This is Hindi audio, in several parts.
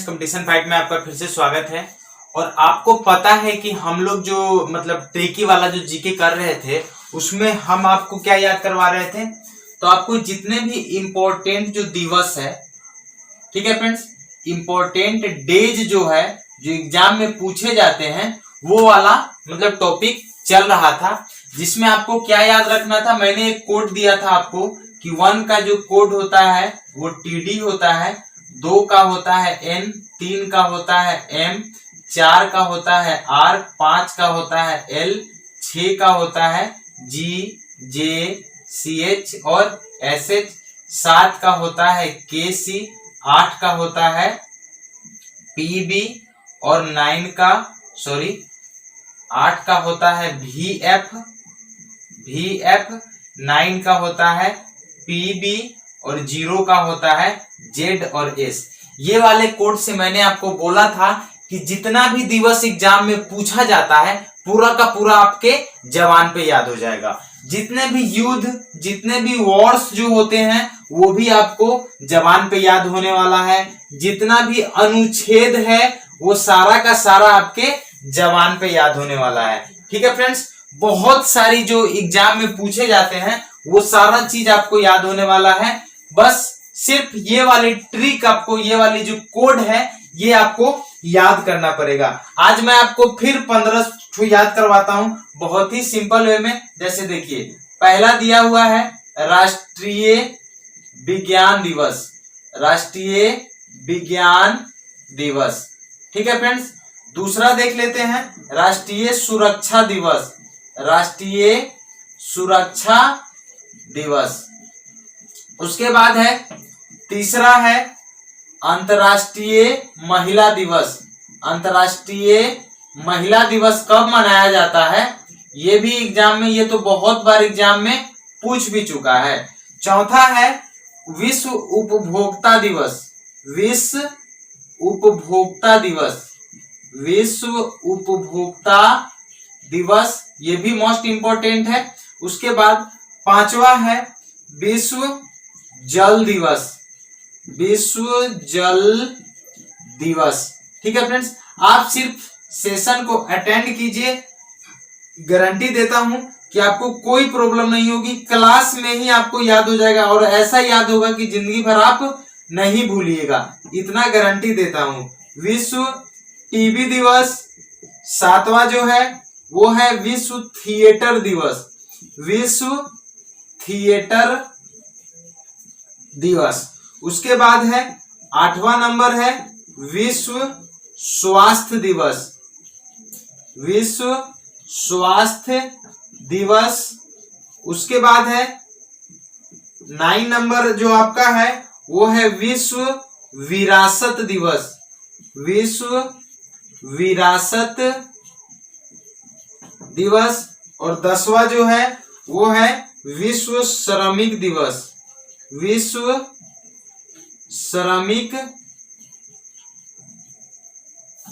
कंपटीशन फाइट में आपका फिर से स्वागत है। और आपको पता है कि हम लोग जो मतलब ट्रिकी वाला जो जीके कर रहे थे उसमें हम आपको क्या याद करवा रहे थे, तो आपको जितने भी इम्पोर्टेंट जो दिवस है, ठीक है फ्रेंड्स, इम्पोर्टेंट डेज जो है जो एग्जाम में पूछे जाते हैं वो वाला मतलब टॉपिक चल रहा था, जिसमें आपको क्या याद रखना था। मैंने एक कोड दिया था आपको कि 1 का जो कोड होता है वो TD होता है, 2 का होता है N, 3 का होता है M, 4 का होता है R, 5 का होता है L, 6 का होता है G, J, CH और SH, 7 का होता है KC, 8 का होता है PB और 8 का होता है VF, 9 का होता है PB और 0 का होता है Z और S। ये वाले कोड से मैंने आपको बोला था कि जितना भी दिवस एग्जाम में पूछा जाता है पूरा का पूरा आपके जबान पे याद हो जाएगा। जितने भी युद्ध, जितने भी वॉर्स जो होते हैं वो भी आपको जबान पे याद होने वाला है। जितना भी अनुच्छेद है वो सारा का सारा आपके जबान पे याद होने वाला है। ठीक है फ्रेंड्स, बहुत सारी जो एग्जाम में पूछे जाते हैं वो सारा चीज आपको याद होने वाला है। बस सिर्फ ये वाली ट्रिक आपको, ये वाली जो कोड है ये आपको याद करना पड़ेगा। आज मैं आपको फिर 15 याद करवाता हूं बहुत ही सिंपल वे में। जैसे देखिए, पहला दिया हुआ है राष्ट्रीय विज्ञान दिवस, राष्ट्रीय विज्ञान दिवस। ठीक है फ्रेंड्स, दूसरा देख लेते हैं राष्ट्रीय सुरक्षा दिवस, राष्ट्रीय सुरक्षा दिवस। उसके बाद है तीसरा है अंतर्राष्ट्रीय महिला दिवस। अंतर्राष्ट्रीय महिला दिवस कब मनाया जाता है, ये भी एग्जाम में, ये तो बहुत बार एग्जाम में पूछ भी चुका है। चौथा है विश्व उपभोक्ता दिवस, विश्व उपभोक्ता दिवस, विश्व उपभोक्ता दिवस, ये भी मोस्ट इंपोर्टेंट है। उसके बाद पांचवा है विश्व जल दिवस, विश्व जल दिवस। ठीक है फ्रेंड्स, आप सिर्फ सेशन को अटेंड कीजिए, गारंटी देता हूं कि आपको कोई प्रॉब्लम नहीं होगी, क्लास में ही आपको याद हो जाएगा और ऐसा याद होगा कि जिंदगी भर आप नहीं भूलिएगा, इतना गारंटी देता हूं। विश्व टीबी दिवस। सातवां जो है वो है विश्व थिएटर दिवस, विश्व थिएटर दिवस। उसके बाद है 8वां नंबर है विश्व स्वास्थ्य दिवस, विश्व स्वास्थ्य दिवस। उसके बाद है 9 नंबर जो आपका है वो है विश्व विरासत दिवस, विश्व विरासत दिवस। और 10वां जो है वो है विश्व श्रमिक दिवस, विश्व श्रमिक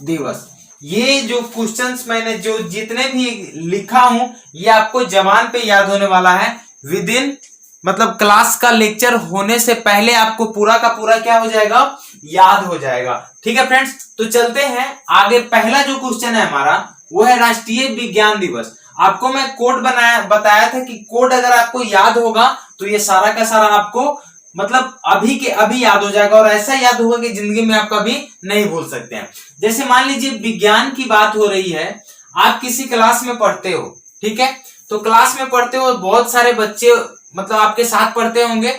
दिवस। ये जो क्वेश्चंस मैंने जो जितने भी लिखा हूं ये आपको जबान पे याद होने वाला है। विद इन मतलब क्लास का लेक्चर होने से पहले आपको पूरा का पूरा क्या हो जाएगा, याद हो जाएगा। ठीक है फ्रेंड्स, तो चलते हैं आगे। पहला जो क्वेश्चन है हमारा वो है राष्ट्रीय विज्ञान दिवस। आपको मैं कोड बताया था कि कोड अगर आपको याद होगा तो ये सारा का सारा आपको मतलब अभी के अभी याद हो जाएगा और ऐसा याद होगा कि जिंदगी में आप कभी नहीं भूल सकते हैं। जैसे मान लीजिए विज्ञान की बात हो रही है, आप किसी क्लास में पढ़ते हो, ठीक है, तो क्लास में पढ़ते हो, बहुत सारे बच्चे मतलब आपके साथ पढ़ते होंगे,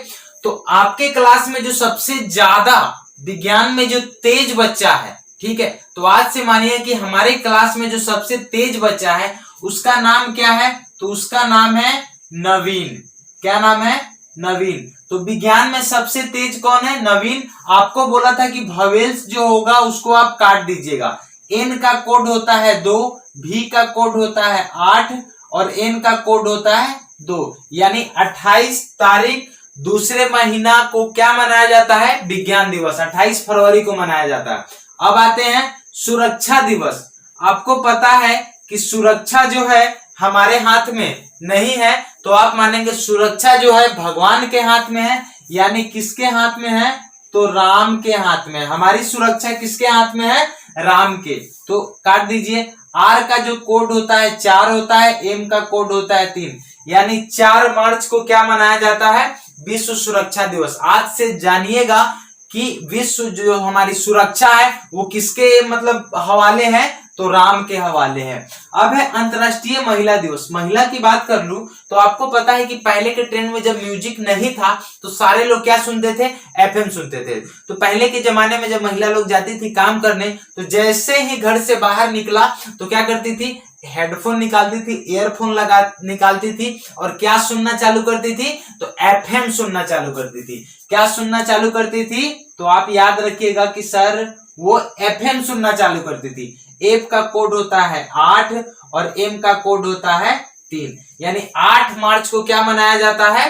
तो आपके क्लास में जो सबसे ज्यादा विज्ञान में जो तेज बच्चा है, ठीक है, तो आज से मानिए कि हमारे क्लास में जो सबसे तेज बच्चा है उसका नाम क्या है, तो उसका नाम है नवीन। क्या नाम है, नवीन। तो विज्ञान में सबसे तेज कौन है, नवीन। आपको बोला था कि भवेल्स जो होगा उसको आप काट दीजिएगा। N का कोड होता है 2, V का कोड होता है 8 और N का कोड होता है 2, यानी 28 तारीख दूसरे महीना को क्या मनाया जाता है, विज्ञान दिवस। 28 फरवरी को मनाया जाता है। अब आते हैं सुरक्षा दिवस। आपको पता है कि सुरक्षा जो है हमारे हाथ में नहीं है, तो आप मानेंगे सुरक्षा जो है भगवान के हाथ में है, यानी किसके हाथ में है, तो राम के हाथ में। हमारी सुरक्षा किसके हाथ में है? राम के। तो काट दीजिए। आर का जो कोड होता है 4 होता है, एम का कोड होता है 3, यानी 4 मार्च को क्या मनाया जाता है? विश्व सुरक्षा दिवस। आज से जानिएगा कि विश्व जो हमारी सुरक्षा है वो किसके मतलब हवाले है? तो राम के हवाले है। अब है अंतरराष्ट्रीय महिला दिवस। महिला की बात कर लूं तो आपको पता है कि पहले के ट्रेंड में जब म्यूजिक नहीं था तो सारे लोग क्या सुनते थे? एफएम सुनते थे। तो पहले के जमाने में जब महिला लोग जाती थी काम करने तो जैसे ही घर से बाहर निकला तो क्या करती थी? हेडफोन निकालती थी, ईयरफोन लगा निकालती थी और क्या सुनना चालू करती थी? तो एफएम सुनना चालू करती थी। क्या सुनना चालू करती थी? तो आप याद रखिएगा कि सर वो एफएम सुनना चालू करती थी। एफ का कोड होता है 8 और एम का कोड होता है 3, यानी 8 मार्च को क्या मनाया जाता है?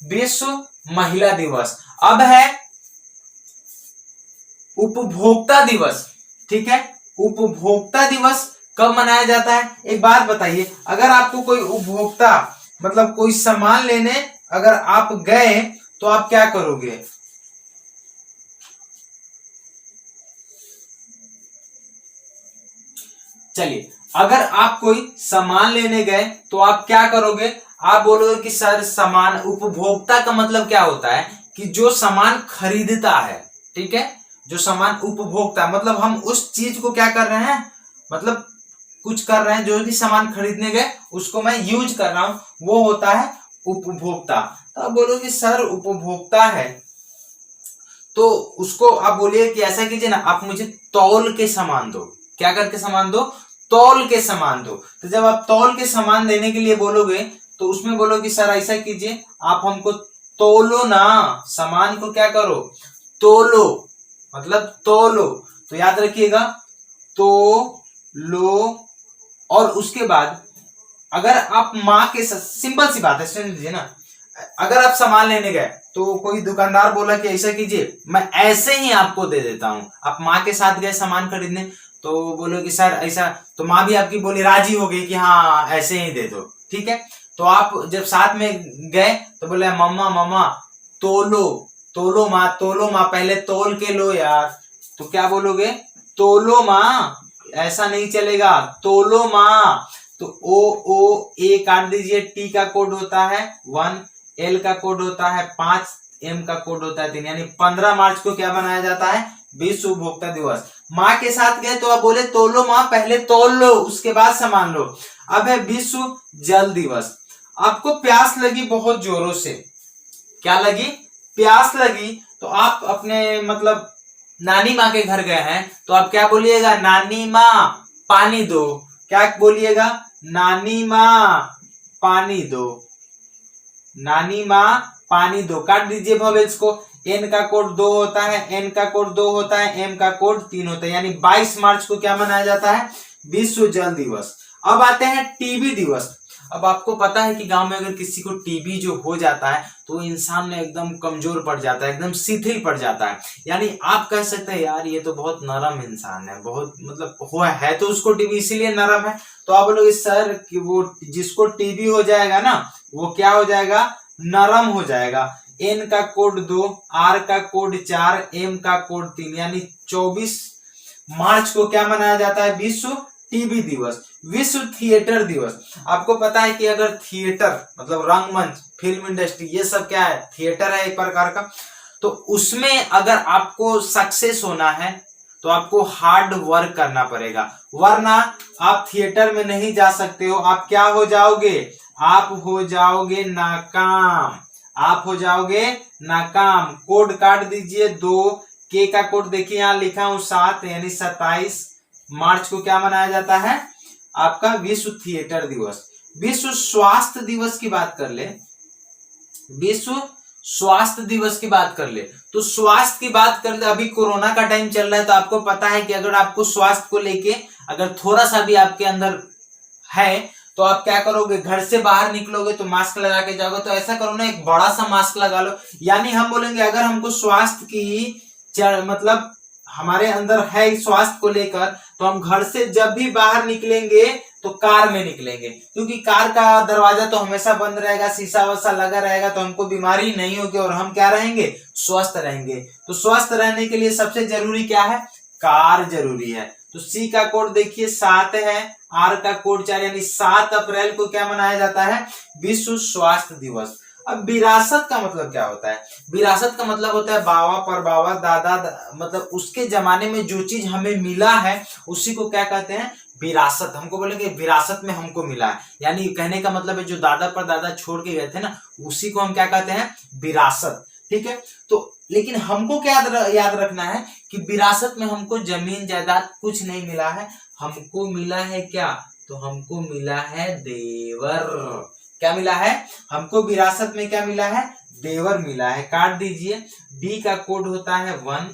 विश्व महिला दिवस। अब है उपभोक्ता दिवस। ठीक है, उपभोक्ता दिवस कब मनाया जाता है? एक बात बताइए, अगर आपको कोई उपभोक्ता मतलब कोई सामान लेने अगर आप गए तो आप क्या करोगे? चलिए, अगर आप कोई सामान लेने गए तो आप क्या करोगे? आप बोलोगे कि सर सामान, उपभोक्ता का मतलब क्या होता है? कि जो सामान खरीदता है। ठीक है, जो सामान उपभोक्ता मतलब हम उस चीज को क्या कर रहे हैं? मतलब कुछ कर रहे हैं, जो भी सामान खरीदने गए उसको मैं यूज कर रहा हूं, वो होता है उपभोक्ता। तो आप बोलोगे सर उपभोक्ता है तो उसको आप बोलिए कि ऐसा कीजिए ना, आप मुझे तौल के सामान दो। क्या करके सामान दो? तौल के सामान दो। तो जब आप तौल के सामान देने के लिए बोलोगे तो उसमें बोलोगे सर ऐसा कीजिए, आप हमको तौलो ना, सामान को क्या करो? तौलो, मतलब तौलो। तो याद रखिएगा, तो लो। और उसके बाद अगर आप माँ के साथ, सिंपल सी बात है, सुन लीजिए ना, अगर आप सामान लेने गए तो कोई दुकानदार बोला कि ऐसा कीजिए मैं ऐसे ही आपको दे देता हूं। आप माँ के साथ गए सामान खरीदने तो बोलो कि सर ऐसा, तो माँ भी आपकी बोली, राजी हो गई कि हाँ ऐसे ही दे दो। ठीक है, तो आप जब साथ में गए तो बोले मम्मा मम्मा तोलो, तोलो माँ, तोलो माँ, पहले तोल के लो यार। तो क्या बोलोगे? तोलो माँ, ऐसा नहीं चलेगा, तोलो माँ। तो ओ ए काट दीजिए, टी का कोड होता है 1, एल का कोड होता है 5, एम का कोड होता है 3, यानी 15 मार्च को क्या मनाया जाता है? विश्व उपभोक्ता दिवस। माँ के साथ गए तो आप बोले तोलो माँ, पहले तोल लो उसके बाद सामान लो। अब है विश्व जल दिवस। आपको प्यास लगी बहुत जोरों से, क्या लगी? प्यास लगी, तो आप अपने मतलब नानी माँ के घर गए हैं तो आप क्या बोलिएगा? नानी माँ पानी दो। क्या बोलिएगा? नानी माँ पानी दो, नानी माँ पानी दो। काट दीजिए वॉवेल्स को। एन का कोड 2 होता है, एन का कोड 2 होता है, एम का कोड 3 होता है, यानी 22 मार्च को क्या मनाया जाता है? विश्व जल दिवस। अब आते हैं टीबी दिवस। अब आपको पता है कि गांव में अगर किसी को टीबी जो हो जाता है तो इंसान में एकदम कमजोर पड़ जाता है, एकदम शिथिल पड़ जाता है। यानी आप कह सकते हैं यार ये तो बहुत नरम इंसान है, बहुत मतलब हुआ है तो उसको टीबी इसीलिए नरम है। तो आप बोलोगे सर कि वो जिसको टीबी हो जाएगा ना वो क्या हो जाएगा? नरम हो जाएगा। एन का कोड 2, आर का कोड 4, एम का कोड 3, यानी 24 मार्च को क्या मनाया जाता है? विश्व टीबी दिवस। विश्व थिएटर दिवस। आपको पता है कि अगर थिएटर मतलब रंगमंच, फिल्म इंडस्ट्री, ये सब क्या है? थिएटर है एक प्रकार का। तो उसमें अगर आपको सक्सेस होना है तो आपको हार्ड वर्क करना पड़ेगा, वरना आप थिएटर में नहीं जा सकते हो। आप क्या हो जाओगे? आप हो जाओगे नाकाम, आप हो जाओगे नाकाम। कोड काट दीजिए 2, के का कोड देखिए यहां लिखा हूं 7, यानी 27 मार्च को क्या मनाया जाता है? आपका विश्व थिएटर दिवस। विश्व स्वास्थ्य दिवस की बात कर ले, विश्व स्वास्थ्य दिवस की बात कर ले तो स्वास्थ्य की बात कर ले, अभी कोरोना का टाइम चल रहा है तो आपको पता है कि अगर आपको स्वास्थ्य को लेके अगर थोड़ा सा भी आपके अंदर है तो आप क्या करोगे? घर से बाहर निकलोगे तो मास्क लगा के जाओगे। तो ऐसा करो ना, एक बड़ा सा मास्क लगा लो। यानी हम बोलेंगे अगर हमको स्वास्थ्य की मतलब हमारे अंदर है स्वास्थ्य को लेकर तो हम घर से जब भी बाहर निकलेंगे तो कार में निकलेंगे, क्योंकि कार का दरवाजा तो हमेशा बंद रहेगा, शीशा वसा लगा रहेगा, तो हमको बीमारी नहीं होगी और हम क्या रहेंगे, स्वस्थ रहेंगे। तो स्वस्थ रहने के लिए सबसे जरूरी क्या है, कार जरूरी है। तो सी का कोड देखिए 7 है, आर का कोड 4, यानी 7 अप्रैल को क्या मनाया जाता है, विश्व स्वास्थ्य दिवस। अब विरासत का मतलब क्या होता है, विरासत का मतलब होता है बाबा परबाबा दादा मतलब उसके जमाने में जो चीज हमें मिला है उसी को क्या कहते हैं, विरासत। हमको बोलेंगे विरासत में हमको मिला है, यानी कहने का मतलब है जो दादा परदादा छोड़ के गए थे ना, उसी को हम क्या कहते हैं, विरासत। ठीक है, तो लेकिन हमको क्या याद रखना है कि विरासत में हमको जमीन जायदाद कुछ नहीं मिला है, हमको मिला है क्या, तो हमको मिला है देवर। क्या मिला है, हमको विरासत में क्या मिला है, देवर मिला है। काट दीजिए। डी का कोड होता है 1,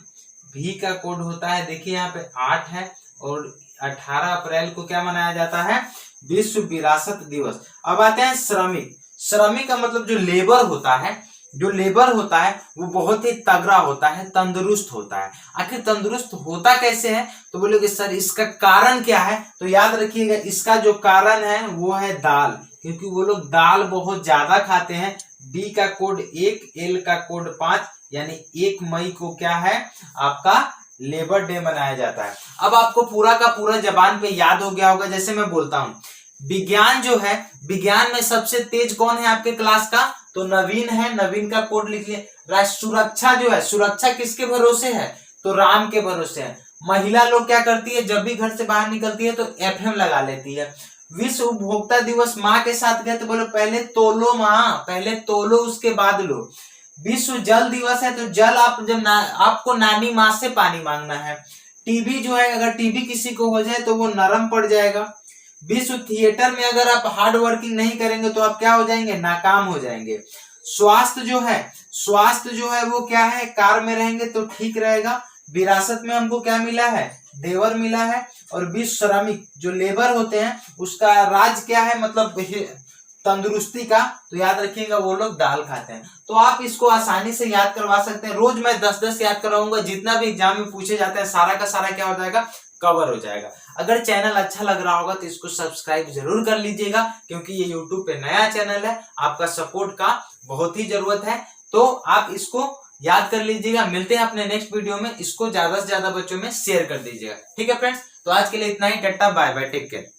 भी का कोड होता है देखिए यहाँ पे 8 है, और 18 अप्रैल को क्या मनाया जाता है, विश्व विरासत दिवस। अब आते हैं श्रमिक। श्रमिक का मतलब जो लेबर होता है, जो लेबर होता है वो बहुत ही तगड़ा होता है, तंदुरुस्त होता है। आखिर तंदुरुस्त होता कैसे है, तो बोलोगे सर इसका कारण क्या है, तो याद रखिएगा इसका जो कारण है वो है दाल, क्योंकि वो लोग दाल बहुत ज्यादा खाते हैं। डी का कोड 1, एल का कोड 5, यानी 1 मई को क्या है आपका लेबर डे मनाया जाता है। अब आपको पूरा का पूरा जबान पे याद हो गया होगा। जैसे मैं बोलता हूं विज्ञान जो है, विज्ञान में सबसे तेज कौन है आपके क्लास का, तो नवीन है, नवीन का कोड लिख लिए। सुरक्षा जो है, सुरक्षा किसके भरोसे है, तो राम के भरोसे है। महिला लोग क्या करती है, जब भी घर से बाहर निकलती है तो एफएम लगा लेती है। विश्व उपभोक्ता दिवस माँ के साथ गए तो बोलो पहले तोलो माँ, पहले तोलो उसके बाद लो। विश्व जल दिवस है, तो जल आप जब आपको नानी माँ से पानी मांगना है। टीबी जो है, अगर टीबी किसी को हो जाए तो वो नरम पड़ जाएगा। विश्व थिएटर में अगर आप हार्ड वर्किंग नहीं करेंगे तो आप क्या हो जाएंगे, नाकाम हो जाएंगे। स्वास्थ्य जो है, स्वास्थ्य जो है वो क्या है, कार में रहेंगे तो ठीक रहेगा। विरासत में हमको क्या मिला है, देवर मिला है। और विश्व श्रमिक जो लेबर होते हैं उसका राज क्या है, मतलब तंदुरुस्ती का, तो याद रखिएगा वो लोग दाल खाते हैं। तो आप इसको आसानी से याद करवा सकते हैं। रोज मैं 10-10 याद करवाऊंगा, जितना भी एग्जाम में पूछे जाते हैं सारा का सारा क्या हो जाएगा, कवर हो जाएगा। अगर चैनल अच्छा लग रहा होगा तो इसको सब्सक्राइब जरूर कर लीजिएगा, क्योंकि ये यूट्यूब पे नया चैनल है, आपका सपोर्ट का बहुत ही जरूरत है। तो आप इसको याद कर लीजिएगा। मिलते हैं अपने नेक्स्ट वीडियो में, इसको ज्यादा से ज्यादा बच्चों में शेयर कर दीजिएगा। ठीक है फ्रेंड्स, तो आज के लिए इतना ही। Tata bye bye, take care.